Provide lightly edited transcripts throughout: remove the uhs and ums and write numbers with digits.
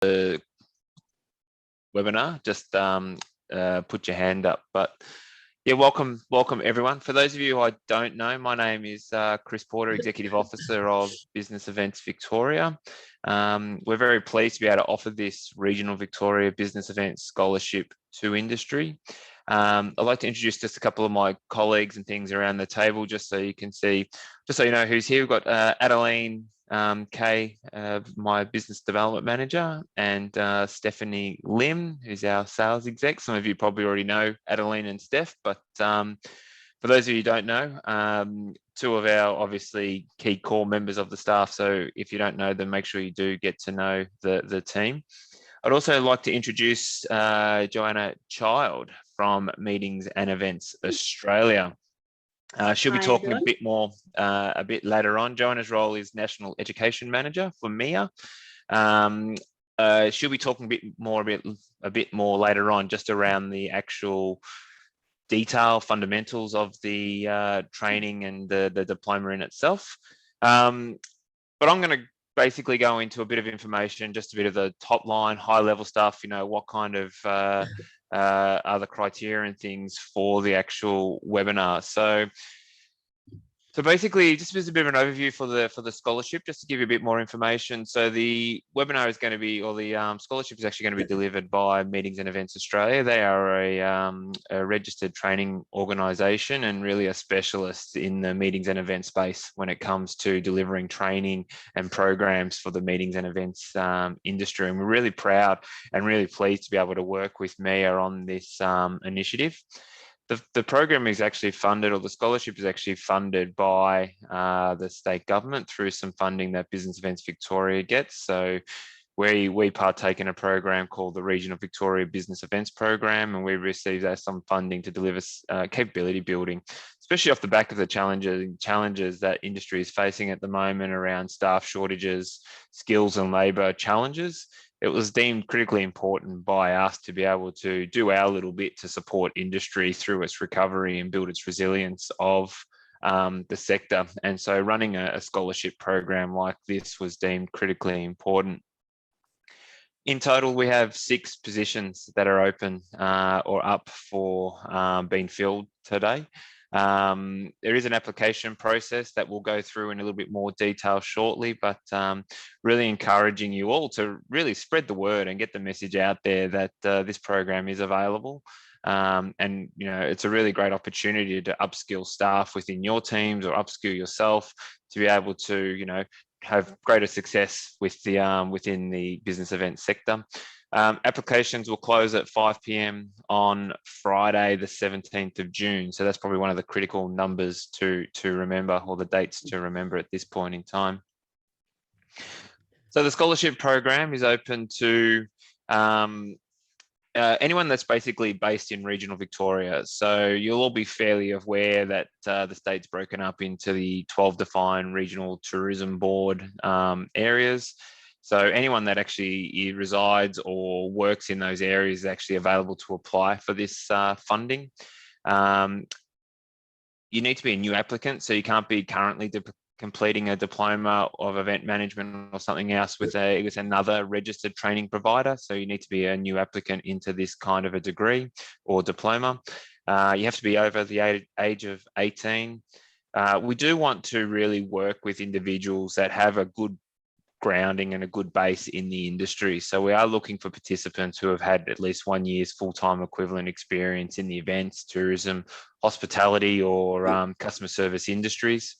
the webinar, just put your hand up. But yeah, welcome everyone. For those of you who I don't know, my name is Chris Porter, Executive Officer of Business Events Victoria. We're very pleased to be able to offer this Regional Victoria Business Events Scholarship to industry. I'd like to introduce just a couple of my colleagues and things around the table, just so you can see, just so you know who's here. We've got Adeline Kay, my Business Development Manager, and Stephanie Lim, who's our Sales Exec. Some of you probably already know Adeline and Steph, but for those of you who don't know, two of our obviously key core members of the staff. So if you don't know them, make sure you do get to know the team. I'd also like to introduce Joanna Child from Meetings and Events Australia. She'll be talking a bit more a bit later on. Joanna's role is National Education Manager for MIA. She'll be talking a bit more later on, just around the actual detail fundamentals of the training and the diploma in itself. But I'm going to basically go into a bit of information, just a bit of the top line, high level stuff, you know, what kind of other criteria and things for the actual webinar. So basically, just as a bit of an overview for the scholarship, just to give you a bit more information. So the webinar is going to be, or the scholarship is actually going to be delivered by Meetings and Events Australia. They are a registered training organisation and really a specialist in the meetings and events space when it comes to delivering training and programs for the meetings and events industry. And we're really proud and really pleased to be able to work with MIA on this initiative. The program is actually funded, or the scholarship is actually funded by the state government through some funding that Business Events Victoria gets. So we partake in a program called the Regional Victoria Business Events Program, and we receive some funding to deliver capability building, especially off the back of the challenges that industry is facing at the moment around staff shortages, skills and labour challenges. It was deemed critically important by us to be able to do our little bit to support industry through its recovery and build its resilience of the sector. And so running a scholarship program like this was deemed critically important. In total, we have 6 positions that are open or up for being filled today. There is an application process that we'll go through in a little bit more detail shortly, but really encouraging you all to really spread the word and get the message out there that this program is available. And, you know, it's a really great opportunity to upskill staff within your teams or upskill yourself to be able to, you know, have greater success with the within the business event sector. Applications will close at 5 p.m. on Friday, the 17th of June. So that's probably one of the critical numbers to remember, or the dates to remember at this point in time. So the scholarship program is open to anyone that's basically based in regional Victoria. So you'll all be fairly aware that the state's broken up into the 12 defined regional tourism board areas. So anyone that actually resides or works in those areas is actually available to apply for this funding. You need to be a new applicant, so you can't be currently completing a diploma of event management or something else with another registered training provider. So you need to be a new applicant into this kind of a degree or diploma. You have to be over the age of 18. We do want to really work with individuals that have a good grounding and a good base in the industry. So we are looking for participants who have had at least 1 year's full-time equivalent experience in the events, tourism, hospitality, or customer service industries.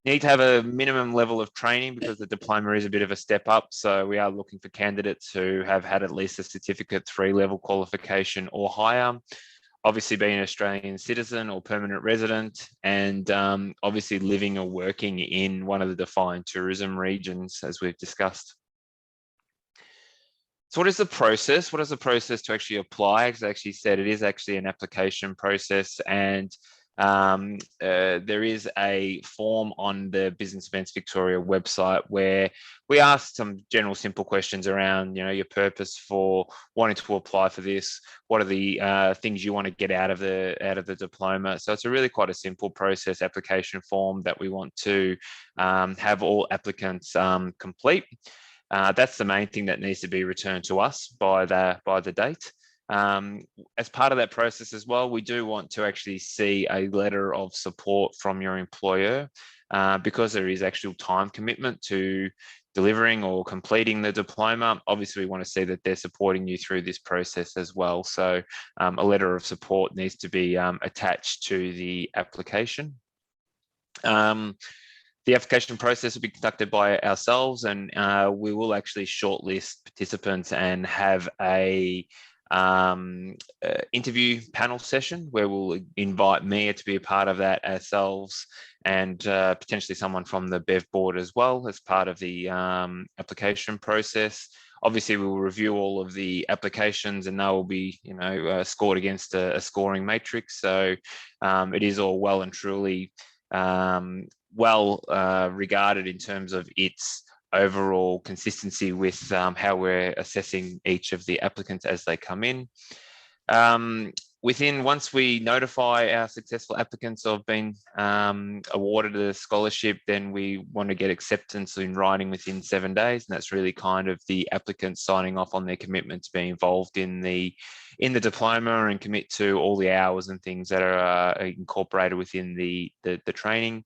You need to have a minimum level of training because the diploma is a bit of a step up. So we are looking for candidates who have had at least a certificate 3-level qualification or higher. Obviously being an Australian citizen or permanent resident, and obviously living or working in one of the defined tourism regions, as we've discussed. So what is the process? What is the process to actually apply? As I actually said, it is actually an application process, and there is a form on the Business Events Victoria website where we ask some general simple questions around, you know, your purpose for wanting to apply for this. What are the things you want to get out of the diploma? So it's a really quite a simple process application form that we want to have all applicants complete. That's the main thing that needs to be returned to us by the date. As part of that process as well, we do want to actually see a letter of support from your employer, because there is actual time commitment to delivering or completing the diploma. Obviously, we want to see that they're supporting you through this process as well. So a letter of support needs to be attached to the application. The application process will be conducted by ourselves, and we will actually shortlist participants and have a interview panel session where we'll invite Mia to be a part of that ourselves, and potentially someone from the BEV board as well as part of the application process. Obviously, we will review all of the applications, and they will be, scored against a scoring matrix. So it is all well and truly regarded in terms of its overall consistency with how we're assessing each of the applicants as they come in. Once we notify our successful applicants of being awarded a scholarship, then we want to get acceptance in writing within 7 days. And that's really kind of the applicants signing off on their commitment to be involved in the diploma and commit to all the hours and things that are incorporated within the training.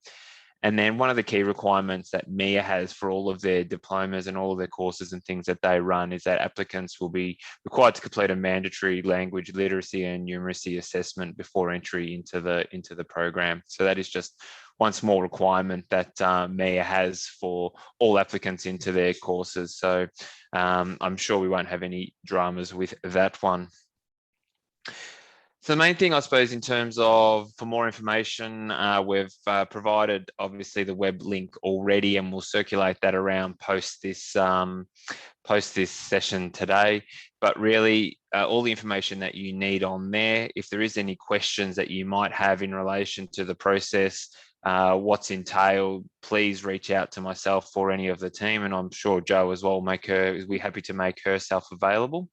And then one of the key requirements that MIA has for all of their diplomas and all of their courses and things that they run is that applicants will be required to complete a mandatory language literacy and numeracy assessment before entry into the program. So that is just one small requirement that MIA has for all applicants into their courses. So I'm sure we won't have any dramas with that one. So the main thing, I suppose, in terms of for more information, we've provided obviously the web link already, and we'll circulate that around post this session today. But really, all the information that you need on there. If there is any questions that you might have in relation to the process, what's entailed, please reach out to myself or any of the team, and I'm sure Jo as well we're happy to make herself available.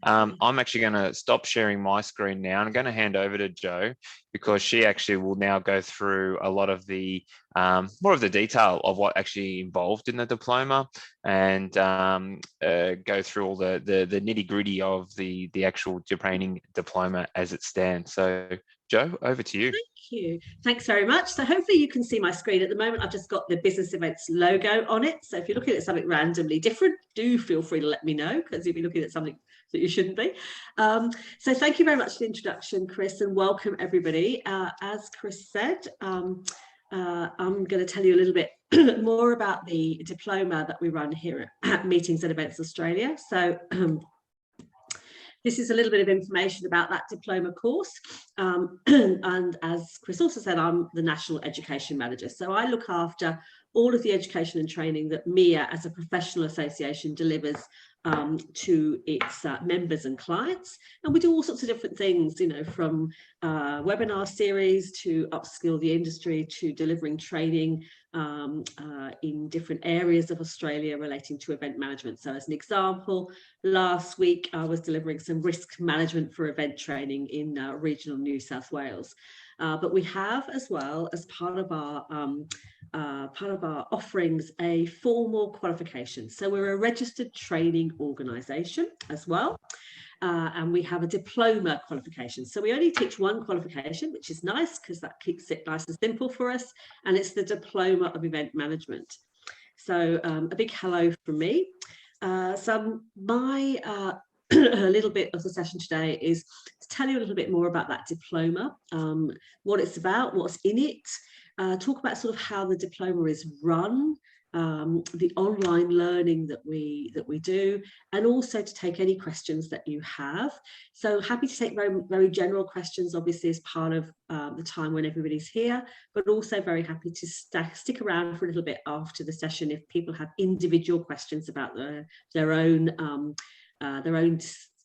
I'm actually going to stop sharing my screen now. I'm going to hand over to Jo, because she actually will now go through a lot of the more of the detail of what actually involved in the diploma, and go through all the nitty gritty of the actual training diploma as it stands. So Jo, over to you. Thank you. Thanks very much. So hopefully you can see my screen at the moment. I've just got the business events logo on it. So if you're looking at something randomly different, do feel free to let me know, because you'll be looking at something that you shouldn't be. So thank you very much for the introduction, Chris, and welcome everybody. As Chris said, I'm going to tell you a little bit more about the diploma that we run here at Meetings and Events Australia. So this is a little bit of information about that diploma course. And as Chris also said, I'm the National Education Manager. So I look after all of the education and training that MIA as a professional association delivers to its members and clients. And we do all sorts of different things, from webinar series to upskill the industry to delivering training in different areas of Australia relating to event management. So as an example, last week I was delivering some risk management for event training in regional New South Wales. But we have, as well as part of our offerings, a formal qualification. So we're a registered training organisation as well. And we have a diploma qualification. So we only teach one qualification, which is nice because that keeps it nice and simple for us. And it's the Diploma of Event Management. So a big hello from me. So my a little bit of the session today is to tell you a little bit more about that diploma, what it's about, what's in it, talk about sort of how the diploma is run, the online learning that we do, and also to take any questions that you have. So happy to take very, very general questions, obviously, as part of the time when everybody's here, but also very happy to stick around for a little bit after the session if people have individual questions about their own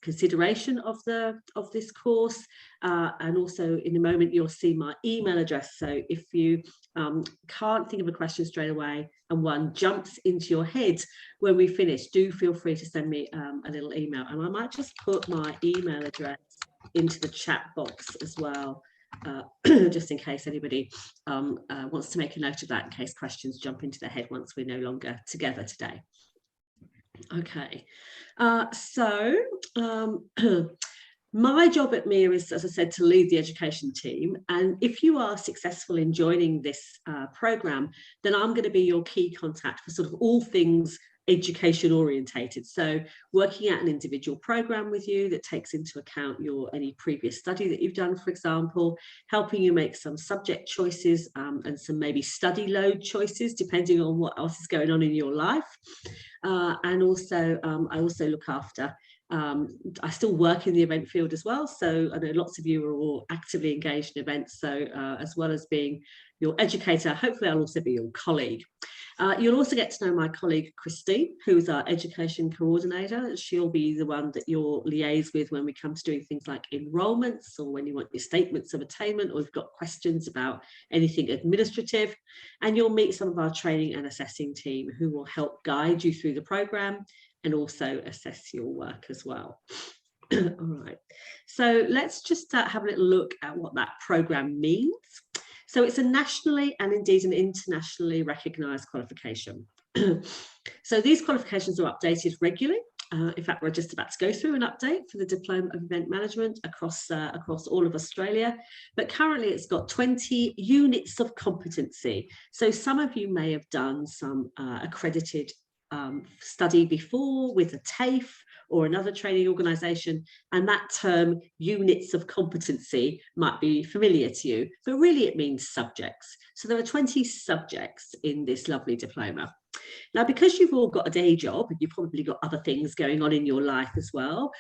consideration of this course, and also in a moment you'll see my email address. So if you can't think of a question straight away and one jumps into your head when we finish, do feel free to send me a little email, and I might just put my email address into the chat box as well, just in case anybody wants to make a note of that, in case questions jump into their head once we're no longer together today. Okay. So my job at MIA is, as I said, to lead the education team. And if you are successful in joining this program, then I'm going to be your key contact for sort of all things education orientated. So working out an individual program with you that takes into account any previous study that you've done, for example, helping you make some subject choices and some maybe study load choices, depending on what else is going on in your life. And also, I also look after I still work in the event field as well. So I know lots of you are all actively engaged in events. So as well as being your educator, hopefully I'll also be your colleague. You'll also get to know my colleague, Christine, who's our education coordinator. She'll be the one that you'll liaise with when we come to doing things like enrolments or when you want your statements of attainment or you've got questions about anything administrative. And you'll meet some of our training and assessing team who will help guide you through the programme and also assess your work as well. All right, so let's just have a little look at what that programme means. So it's a nationally and indeed an internationally recognised qualification. So these qualifications are updated regularly. In fact, we're just about to go through an update for the Diploma of Event Management across all of Australia. But currently it's got 20 units of competency. So some of you may have done some accredited study before with a TAFE or another training organisation, and that term units of competency might be familiar to you, but really it means subjects. So there are 20 subjects in this lovely diploma. Now, because you've all got a day job and you've probably got other things going on in your life as well,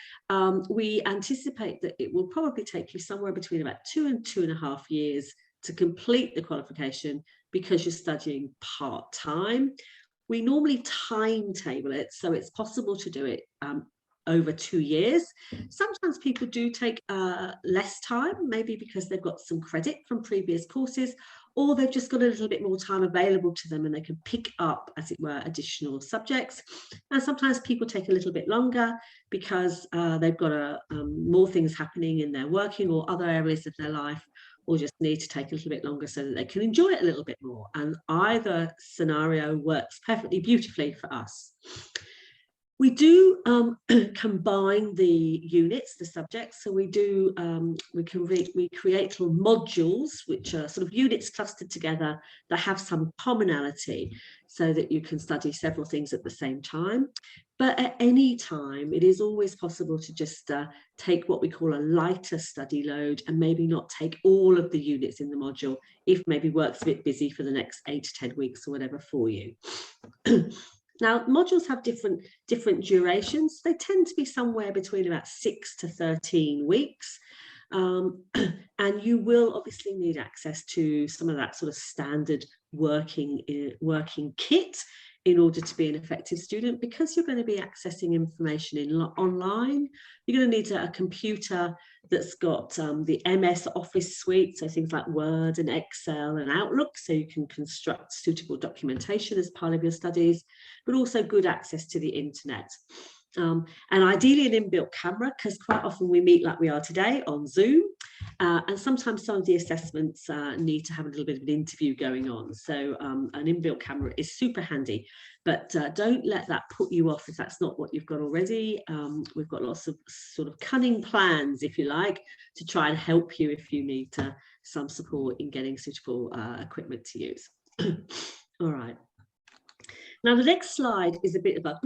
we anticipate that it will probably take you somewhere between about 2 and 2.5 years to complete the qualification because you're studying part-time. We normally timetable it, so it's possible to do it over 2 years. Sometimes people do take less time, maybe because they've got some credit from previous courses, or they've just got a little bit more time available to them and they can pick up, as it were, additional subjects. And sometimes people take a little bit longer because they've got more things happening in their working or other areas of their life, or just need to take a little bit longer so that they can enjoy it a little bit more. And either scenario works perfectly beautifully for us. We do combine the units, the subjects. So we do, we create little modules, which are sort of units clustered together that have some commonality so that you can study several things at the same time. But at any time, it is always possible to just take what we call a lighter study load and maybe not take all of the units in the module if maybe work's a bit busy for the next 8 to 10 weeks or whatever for you. Now, modules have different durations. They tend to be somewhere between about 6 to 13 weeks. And you will obviously need access to some of that sort of standard working kit in order to be an effective student, because you're going to be accessing information online. You're going to need a computer that's got the MS Office suite, so things like Word and Excel and Outlook, so you can construct suitable documentation as part of your studies, but also good access to the internet. And ideally an inbuilt camera, because quite often we meet like we are today on Zoom, and sometimes some of the assessments need to have a little bit of an interview going on. So an inbuilt camera is super handy, but don't let that put you off if that's not what you've got already. We've got lots of sort of cunning plans, if you like, to try and help you if you need some support in getting suitable equipment to use. All right. Now, the next slide is a bit about,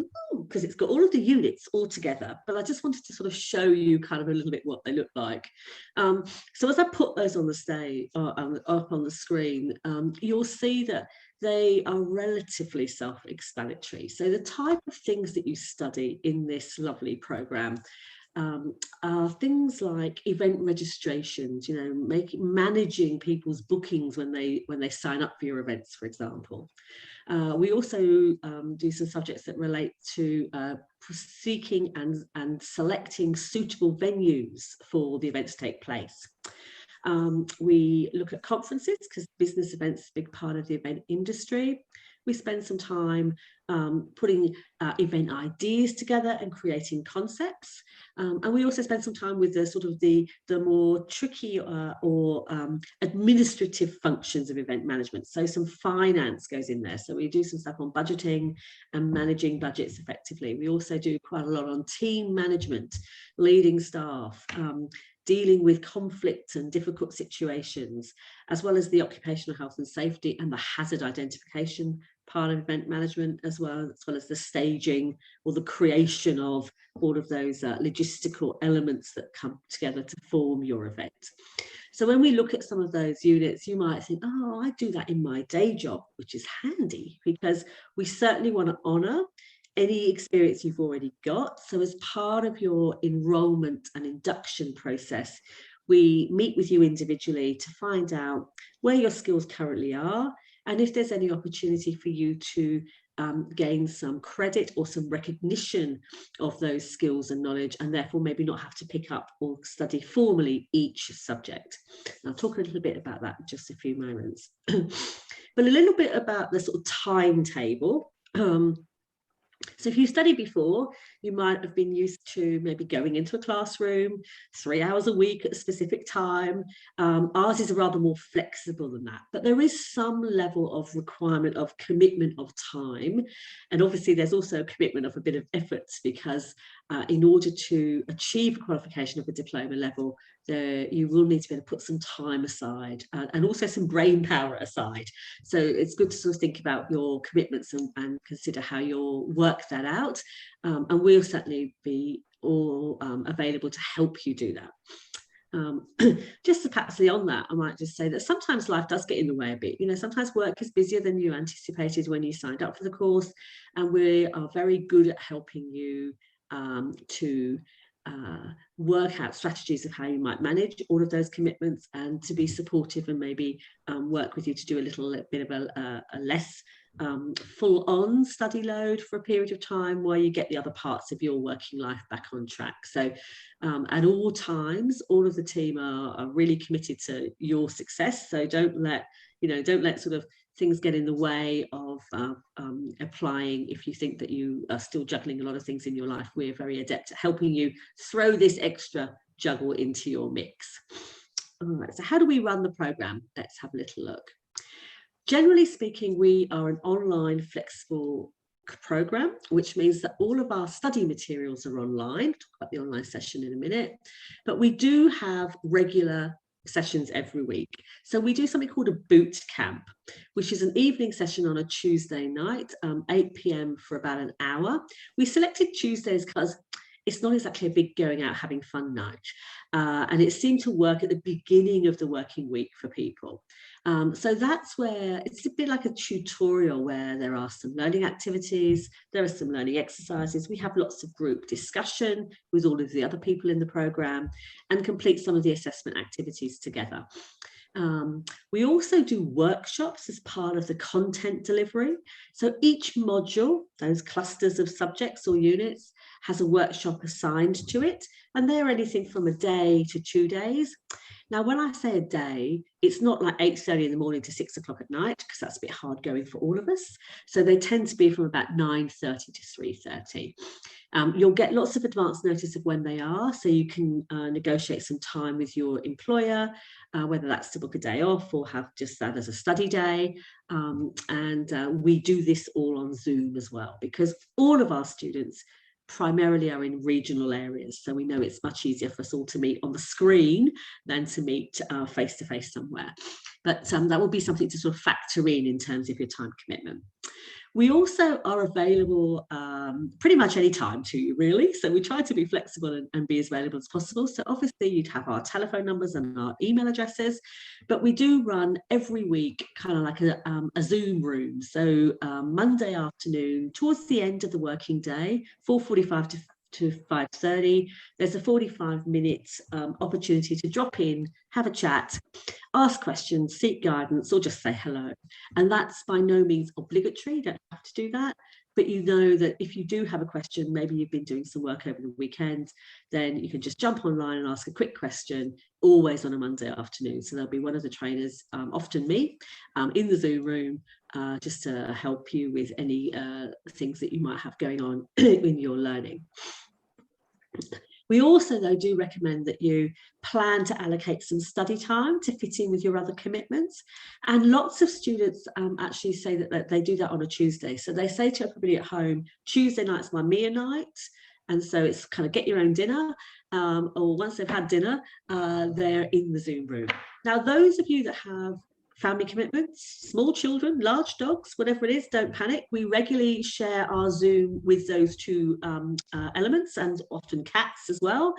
because it's got all of the units all together, but I just wanted to sort of show you kind of a little bit what they look like. So as I put those on the stage, up on the screen, you'll see that they are relatively self-explanatory. So the type of things that you study in this lovely programme are things like event registrations, you know, managing people's bookings when they sign up for your events, for example. We also do some subjects that relate to seeking and selecting suitable venues for the events to take place. We look at conferences, because business events are a big part of the event industry. We spend some time putting event ideas together and creating concepts. And we also spend some time with the sort of the more tricky or administrative functions of event management. So some finance goes in there. So we do some stuff on budgeting and managing budgets effectively. We also do quite a lot on team management, leading staff, dealing with conflict and difficult situations, as well as the occupational health and safety and the hazard identification part of event management, as well as the staging or the creation of all of those logistical elements that come together to form your event. So when we look at some of those units, you might think, oh, I do that in my day job, which is handy, because we certainly want to honour any experience you've already got. So as part of your enrolment and induction process, we meet with you individually to find out where your skills currently are, and if there's any opportunity for you to gain some credit or some recognition of those skills and knowledge, and therefore maybe not have to pick up or study formally each subject. And I'll talk a little bit about that in just a few moments. But a little bit about the sort of timetable. So if you studied before, you might have been used to maybe going into a classroom 3 hours a week at a specific time. Ours is rather more flexible than that, but there is some level of requirement of commitment of time. And obviously there's also a commitment of a bit of effort, because in order to achieve a qualification of a diploma level, you will need to be able to put some time aside and also some brain power aside. So it's good to sort of think about your commitments and consider how you'll work that out. And we'll certainly be all available to help you do that. Just to perhaps on that, I might just say that sometimes life does get in the way a bit. You know, sometimes work is busier than you anticipated when you signed up for the course, and we are very good at helping you to work out strategies of how you might manage all of those commitments, and to be supportive and maybe work with you to do a little bit of a less full-on study load for a period of time, while you get the other parts of your working life back on track. So at all times, all of the team are really committed to your success. So don't let sort of things get in the way of applying if you think that you are still juggling a lot of things in your life. We're very adept at helping you throw this extra juggle into your mix. All right, so how do we run the program? Let's have a little look. Generally speaking, we are an online flexible program, which means that all of our study materials are online. I'll talk about the online session in a minute, but we do have regular sessions every week. So we do something called a boot camp, which is an evening session on a Tuesday night, 8 p.m. for about an hour. We selected Tuesdays because it's not exactly a big going out having fun night. And it seemed to work at the beginning of the working week for people. So that's where it's a bit like a tutorial, where there are some learning activities, there are some learning exercises. We have lots of group discussion with all of the other people in the program, and complete some of the assessment activities together. We also do workshops as part of the content delivery. So each module, those clusters of subjects or units, has a workshop assigned to it, and they're anything from a day to 2 days. Now, when I say a day, it's not like 8:30 in the morning to 6 o'clock at night, because that's a bit hard going for all of us. So they tend to be from about 9:30 to 3:30. You'll get lots of advance notice of when they are, so you can negotiate some time with your employer, whether that's to book a day off or have just that as a study day. We do this all on Zoom as well, because all of our students primarily are in regional areas, so we know it's much easier for us all to meet on the screen than to meet face to face somewhere. But that will be something to sort of factor in terms of your time commitment. We also are available pretty much any time to you, really. So we try to be flexible and be as available as possible. So obviously you'd have our telephone numbers and our email addresses, but we do run every week kind of like a Zoom room. So Monday afternoon, towards the end of the working day, 4:45 to 5:30, there's a 45-minute opportunity to drop in, have a chat, ask questions, seek guidance, or just say hello. And that's by no means obligatory. You don't have to do that. But you know that if you do have a question, maybe you've been doing some work over the weekend, then you can just jump online and ask a quick question, always on a Monday afternoon. So there'll be one of the trainers, often me, in the Zoom room, just to help you with any things that you might have going on in your learning. We also, though, do recommend that you plan to allocate some study time to fit in with your other commitments. And lots of students actually say that they do that on a Tuesday. So they say to everybody at home, Tuesday night's my Mia night. And so it's kind of get your own dinner, or once they've had dinner, they're in the Zoom room. Now, those of you that have family commitments, small children, large dogs, whatever it is, don't panic. We regularly share our Zoom with those two elements, and often cats as well.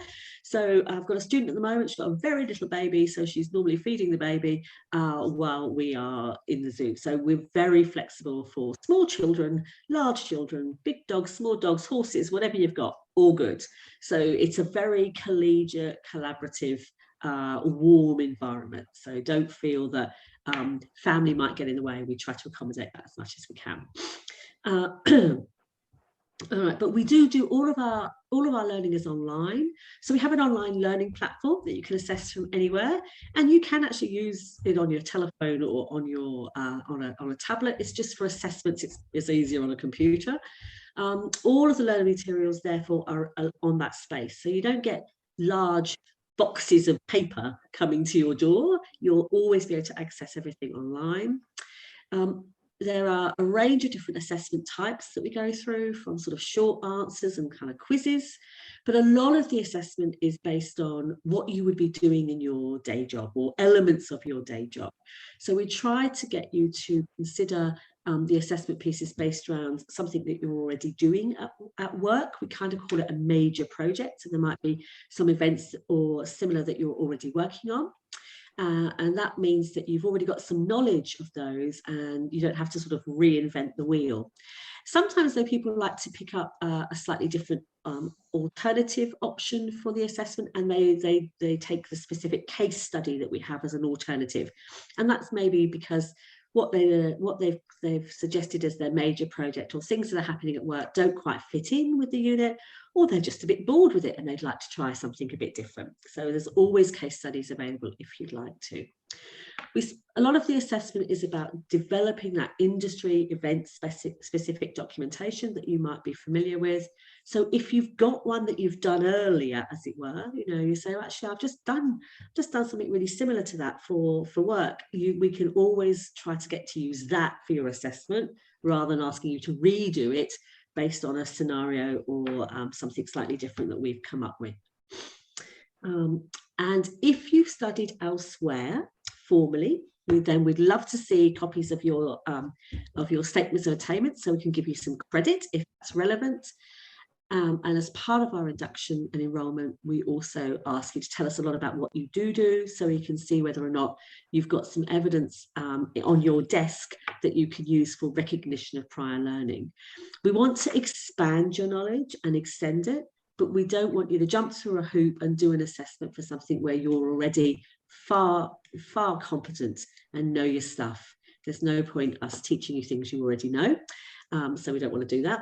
So I've got a student at the moment, she's got a very little baby, so she's normally feeding the baby while we are in the Zoom. So we're very flexible for small children, large children, big dogs, small dogs, horses, whatever you've got, all good. So it's a very collegiate, collaborative, warm environment. So don't feel that family might get in the way. We try to accommodate that as much as we can. All right, but we do all of our learning is online. So we have an online learning platform that you can access from anywhere, and you can actually use it on your telephone or on your on a tablet. It's just for assessments. It's easier on a computer. All of the learning materials, therefore, are on that space. So you don't get large boxes of paper coming to your door. You'll always be able to access everything online. There are a range of different assessment types that we go through, from sort of short answers and kind of quizzes, but a lot of the assessment is based on what you would be doing in your day job or elements of your day job. So we try to get you to consider the assessment pieces based around something that you're already doing at work. We kind of call it a major project, and there might be some events or similar that you're already working on. And that means that you've already got some knowledge of those, and you don't have to sort of reinvent the wheel. Sometimes, though, people like to pick up a slightly different alternative option for the assessment, and they take the specific case study that we have as an alternative. And that's maybe because what they've suggested as their major project, or things that are happening at work, don't quite fit in with the unit, or they're just a bit bored with it and they'd like to try something a bit different. So there's always case studies available if you'd like to. A lot of the assessment is about developing that industry event specific documentation that you might be familiar with. So if you've got one that you've done earlier, as it were, you say, oh, actually, I've just done something really similar to that for work. We can always try to get to use that for your assessment, rather than asking you to redo it based on a scenario or something slightly different that we've come up with. And if you've studied elsewhere formally, then we'd love to see copies of your statements of attainment, so we can give you some credit if that's relevant. And as part of our induction and enrolment, we also ask you to tell us a lot about what you do, so we can see whether or not you've got some evidence on your desk that you can use for recognition of prior learning. We want to expand your knowledge and extend it, but we don't want you to jump through a hoop and do an assessment for something where you're already far competent and know your stuff. There's no point us teaching you things you already know. So we don't want to do that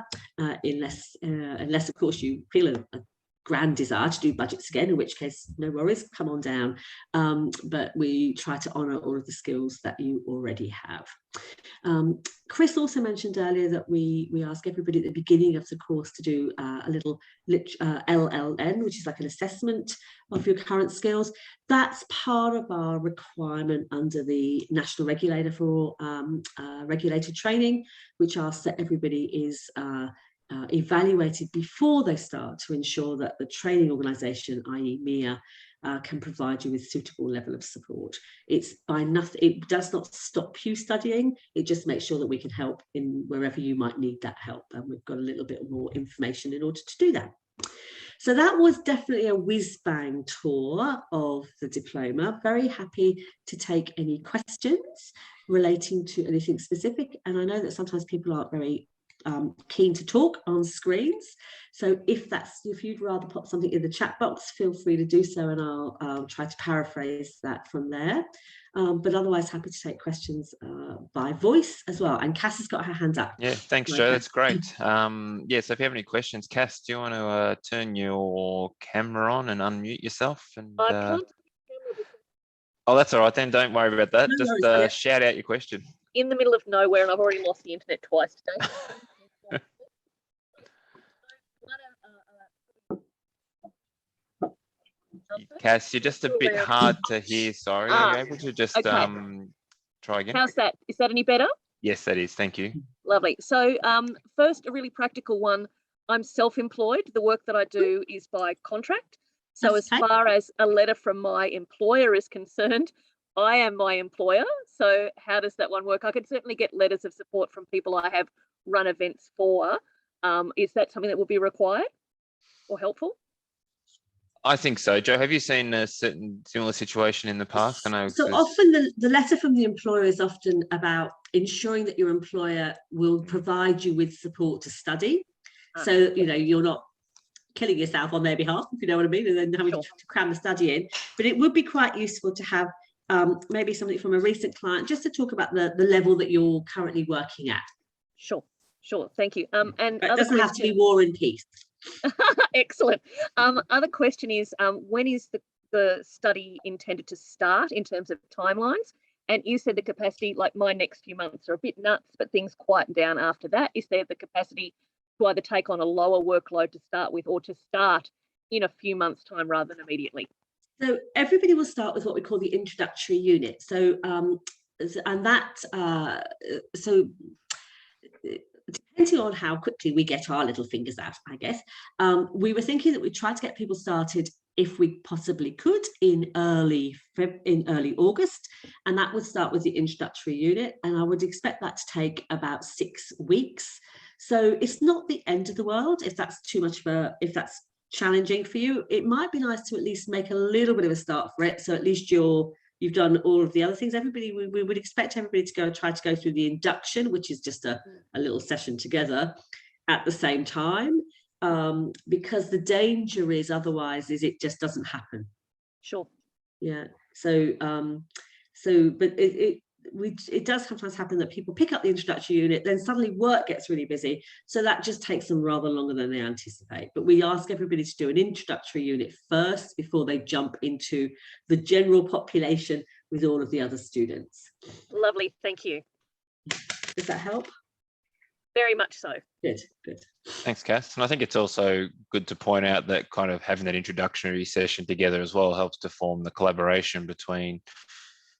unless of course you feel a grand desire to do budgets again, in which case no worries, come on down. But we try to honour all of the skills that you already have. Chris also mentioned earlier that we ask everybody at the beginning of the course to do a little LLN, which is like an assessment of your current skills. That's part of our requirement under the National Regulator for Regulated Training, which asks that everybody is evaluated before they start, to ensure that the training organisation, i.e. MIA, can provide you with suitable level of support. It does not stop you studying, it just makes sure that we can help in wherever you might need that help, and we've got a little bit more information in order to do that. So that was definitely a whiz-bang tour of the diploma. Very happy to take any questions relating to anything specific, and I know that sometimes people aren't very keen to talk on screens, so if you'd rather pop something in the chat box, feel free to do so, and I'll try to paraphrase that from there. But otherwise, happy to take questions by voice as well. And Cass has got her hand up. Yeah, thanks, Jo. That's great. Yeah, so if you have any questions, Cass, do you want to turn your camera on and unmute yourself? And oh, that's all right then. Don't worry about that. No Just worries, shout out your question. in the middle of nowhere and I've already lost the internet twice today. Cass, you're just a bit hard to hear. Sorry. Are you able to just try again? How's that? Is that any better? Yes, that is. Thank you. Lovely. So first, a really practical one. I'm self-employed. The work that I do is by contract. So as far as a letter from my employer is concerned, I am my employer. So how does that one work? I can certainly get letters of support from people I have run events for. Is that something that will be required or helpful? I think so. Joe, have you seen a certain similar situation in the past? I know. So often the letter from the employer is often about ensuring that your employer will provide you with support to study. So, you know, you're not killing yourself on their behalf, if you know what I mean, and then having to cram the study in. But it would be quite useful to have maybe something from a recent client just to talk about the level that you're currently working at. Sure. Thank you. And it doesn't have to be War and Peace. Excellent. Other question is, when is the study intended to start in terms of timelines? And you said the capacity, like my next few months are a bit nuts, but things quieten down after that. Is there the capacity to either take on a lower workload to start with or to start in a few months' time rather than immediately? So everybody will start with what we call the introductory unit. So, depending on how quickly we get our little fingers out, I guess, we were thinking that we'd try to get people started if we possibly could in early August, and that would start with the introductory unit, and I would expect that to take about 6 weeks. So it's not the end of the world if that's too much if that's challenging for you. It might be nice to at least make a little bit of a start for it, so at least you've done all of the other things. We would expect everybody to try to go through the induction, which is just a little session together at the same time, because the danger is otherwise it just doesn't happen. Sure. Yeah. So but it does sometimes happen that people pick up the introductory unit, then suddenly work gets really busy, so that just takes them rather longer than they anticipate. But we ask everybody to do an introductory unit first before they jump into the general population with all of the other students. Lovely, thank you. Does that help? Very much so. Good. Thanks, Cass. And I think it's also good to point out that kind of having that introductory session together as well helps to form the collaboration between,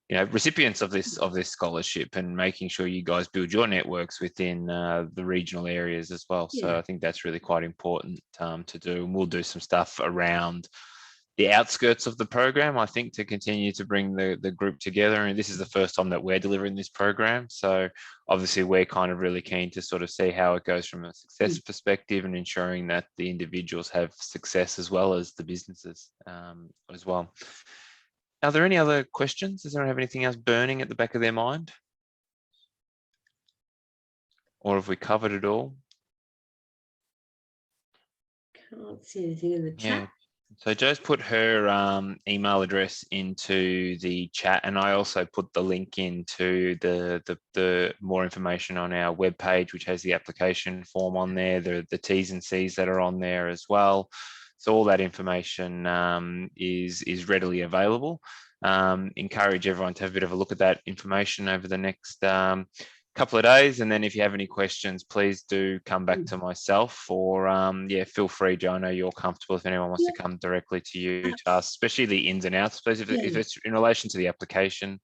you know, recipients of this scholarship, and making sure you guys build your networks within the regional areas as well. Yeah. So I think that's really quite important to do. And we'll do some stuff around the outskirts of the program, I think, to continue to bring the group together. And this is the first time that we're delivering this program. So obviously we're kind of really keen to sort of see how it goes from a success perspective, and ensuring that the individuals have success as well as the businesses as well. Are there any other questions? Does anyone have anything else burning at the back of their mind? Or have we covered it all? Can't see anything in the chat. Yeah. So Jo's put her email address into the chat, and I also put the link into the more information on our webpage, which has the application form on there, the T's and C's that are on there as well. So all that information is readily available. Encourage everyone to have a bit of a look at that information over the next couple of days, and then if you have any questions, please do come back to myself, or feel free, Jo. I know you're comfortable if anyone wants to come directly to you to ask, especially the ins and outs. Please, if it's in relation to the application,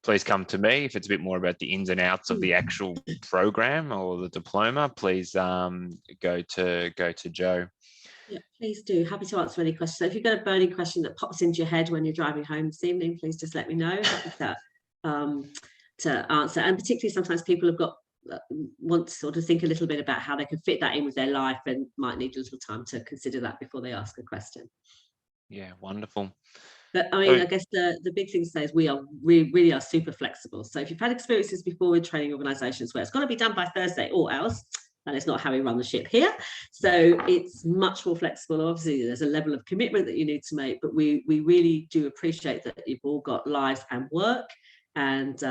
please come to me. If it's a bit more about the ins and outs of the actual program or the diploma, please go to Jo. Yeah, please do. Happy to answer any questions. So if you've got a burning question that pops into your head when you're driving home this evening, please just let me know. Happy to answer. And particularly sometimes people have got want to sort of think a little bit about how they can fit that in with their life, and might need a little time to consider that before they ask a question. Yeah, wonderful. But I mean, I guess the big thing to say is we really are super flexible. So if you've had experiences before with training organisations where it's got to be done by Thursday or else, that is not how we run the ship here. So it's much more flexible. Obviously, there's a level of commitment that you need to make, but we really do appreciate that you've all got lives and work. And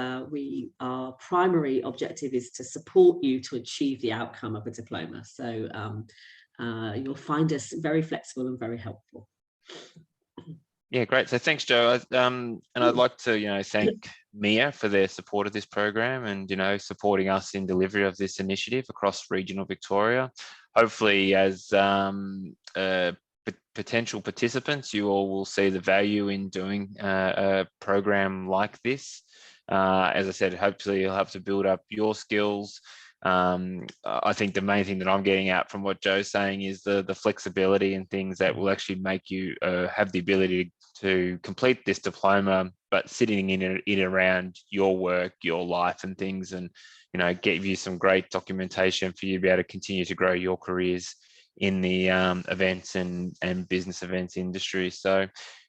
our primary objective is to support you to achieve the outcome of a diploma. So you'll find us very flexible and very helpful. Yeah, great. So thanks, Jo. And I'd like to, thank MIA for their support of this program and, you know, supporting us in delivery of this initiative across regional Victoria. Hopefully, as potential participants, you all will see the value in doing a program like this. As I said, hopefully you'll have to build up your skills. I think the main thing that I'm getting out from what Joe's saying is the flexibility and things that will actually make you have the ability to complete this diploma, but sitting in around your work, your life and things, and, you know, give you some great documentation for you to be able to continue to grow your careers in the events and business events industry. So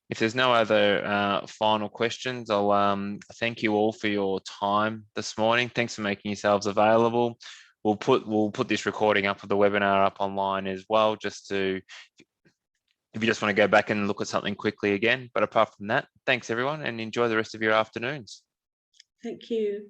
if there's no other final questions, I'll thank you all for your time this morning. Thanks for making yourselves available. We'll put this recording up of the webinar up online as well, just to, if you just want to go back and look at something quickly again. But apart from that, thanks everyone, and enjoy the rest of your afternoons. Thank you.